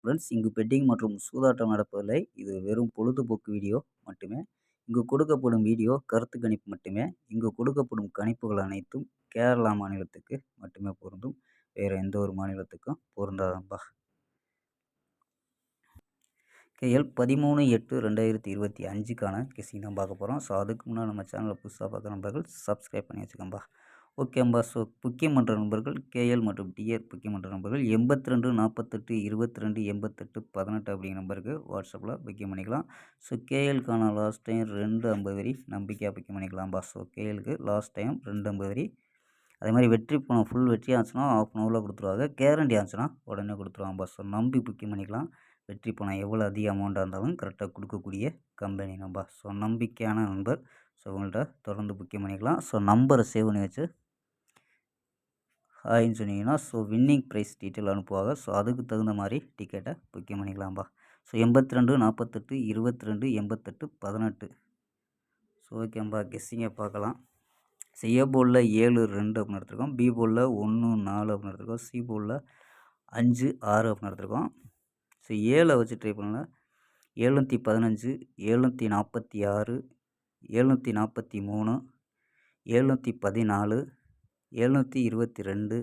Friends, இங்கு bedding மற்றும் சூதாட்டம் நடப்பதில்லை. இது வெறும் பொழுதுபோக்கு வீடியோ மட்டுமே. இங்கு கொடுக்கப்படும் வீடியோ கருத்து கணிப்பு மட்டுமே. இங்கு கொடுக்கப்படும் கணிப்புகள் அனைத்தும் கேரளா மாநிலத்துக்கு மட்டுமே பொருந்தும். வேற எந்த ஒரு மாநிலத்துக்கும் பொருந்தாது நண்பா. KL 13/8/2025க்கான கெஸ்ஸிங் தான் பார்க்க போகிறோம். ஸோ அதுக்கு முன்னாடி நம்ம சேனலை புதுசாக பார்க்குற நண்பர்கள் சப்ஸ்கிரைப் பண்ணி வச்சுக்கோம்பா. ஓகேம்பா. ஸோ புக்கிங் பண்ணுற நண்பர்கள் KL மற்றும் டிஆர் புக்கிங் பண்ணுற நண்பர்கள் 82 48 22 88 18 அப்படிங்கிற நம்பருக்கு வாட்ஸ்அப்பில் புக்கிங் பண்ணிக்கலாம். ஸோ KLக்கான லாஸ்ட் டைம் 250 வரி நம்பிக்கையாக புக்கிங் பண்ணிக்கலாம்பா. ஸோ KLக்கு லாஸ்ட் டைம் 250 வரி. அதே மாதிரி வெற்றி பணம் ஃபுல் வெற்றி ஆச்சுன்னா ½ அன் ஹவரில் கொடுத்துருவாங்க. கேரண்டி ஆச்சுன்னா உடனே கொடுத்துருவாங்கப்பா. ஸோ நம்பி புக்கிங் பண்ணிக்கலாம். வெற்றி பணம் எவ்வளோ அதிக அமௌண்ட்டாக இருந்தாலும் கரெக்டாக கொடுக்கக்கூடிய கம்பெனி நம்பா. ஸோ நம்பிக்கையான நண்பர். ஸோ உங்கள்கிட்ட தொடர்ந்து புக்கிங் பண்ணிக்கலாம். ஸோ நம்பரை சேவ் பண்ணி வச்சு ஹாய்ன்னு சொன்னீங்கன்னா ஸோ வின்னிங் ப்ரைஸ் டீட்டெயில் அனுப்புவாங்க. ஸோ அதுக்கு தகுந்த மாதிரி டிக்கெட்டை புக்கிங் பண்ணிக்கலாம்பா. ஸோ 82 48 22 88 18. ஸோ ஓகேம்பா. கெஸ்ஸிங்கை பார்க்கலாம். ஸோ ஏ போர்டில் 7 2 அப்படின்னு எடுத்துருக்கோம். பி போர்டில் 1 4 அப்படின்னு எடுத்துருக்கோம். சி போர்டில் 5 6 அப்படின்னு எடுத்துருக்கோம். ஸோ 7 வச்சு ட்ரை பண்ணல. 715 746 743 714 722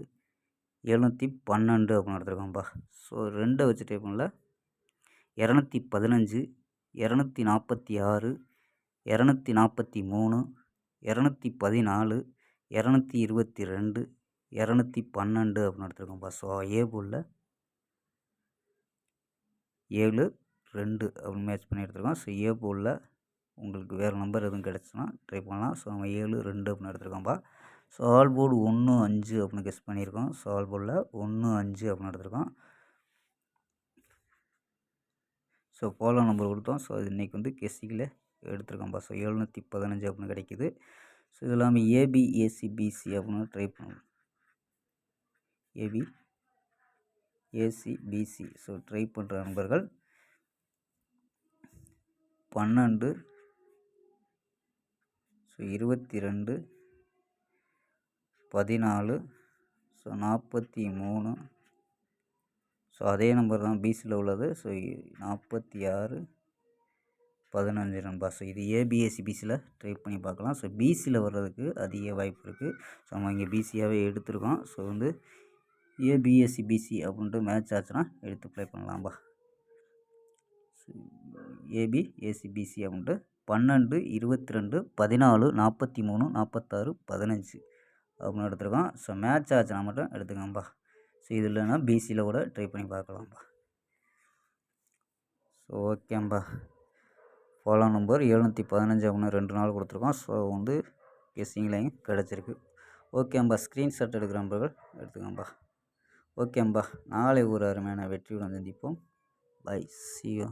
712 அப்படின்னு எடுத்துருக்கோம்ப்பா. ஸோ 2 வச்சு ட்ரை பண்ணல. 215 246 243 214 222 212 அப்படின்னு எடுத்துருக்கோம்ப்பா. ஸோ ஏ போர்டில் 7 2 அப்படின்னு மேட்ச் பண்ணி எடுத்துருக்கோம். ஸோ ஏ போர்டில் உங்களுக்கு வேறு நம்பர் எதுவும் கிடச்சுன்னா ட்ரை பண்ணலாம். ஸோ நம்ம 7 2 அப்படின்னு எடுத்துருக்கோம்ப்பா. ஸோ ஆல் போர்டு 1 5 அப்படின்னு கெஸ் பண்ணியிருக்கோம். ஸோ ஆல் போர்டில் 1 5 அப்படின்னு எடுத்துருக்கோம். ஸோ ஃபாலோ நம்பர் கொடுத்தோம். ஸோ இது இன்றைக்கி வந்து கெஸ்ஸிங்கில் எடுத்துருக்கோம்ப்பா. ஸோ 715 அப்படின்னு கிடைக்கிது. ஸோ இது இல்லாமல் ஏபி ஏசி பிசி அப்படின்னு ட்ரை பண்ணணும். AB AC BC. So try பண்ணுற நண்பர்கள் 12 ஸோ 22 14 ஸோ 43. ஸோ அதே நம்பர் தான் பிசியில் உள்ளது. ஸோ 46 15 நண்பா. ஸோ இது ஏபிஎஸ்சி பிசியில் ட்ரை பண்ணி பார்க்கலாம். ஸோ பிசியில் வர்றதுக்கு அதிக வாய்ப்பு இருக்குது. ஸோ நம்ம இங்கே பிசியாகவே எடுத்துருக்கோம். ஸோ வந்து ஏபிஎஸ்சி பிசி அப்படின்ட்டு மேட்ச் ஆச்சுன்னா எடுத்து ப்ளே பண்ணலாம்பா. ஏபி ஏசிபிசி அப்படின்ட்டு 12 22 14 43 46 15 அப்படின்னு எடுத்துருக்கோம். ஸோ மேட்ச் ஆச்சுன்னா மட்டும் எடுத்துக்கோம்பா. ஸோ இது இல்லைன்னா பிசியில் கூட ட்ரை பண்ணி பார்க்கலாம்ப்பா. ஸோ ஓகேம்பா. ஃபாலோ நம்பர் 715 அப்படின்னு 2 நாள் கொடுத்துருக்கோம். ஸோ வந்து கெஸ்ஸிங்லேயும் கிடச்சிருக்கு. ஓகேம்பா. ஸ்க்ரீன்ஷாட் எடுக்கிற நம்பர்கள் எடுத்துக்கோம்பா. ஓகேம்பா. நாளை ஒரு அருமையான வெற்றியுடன் சந்திப்போம். பை. See you.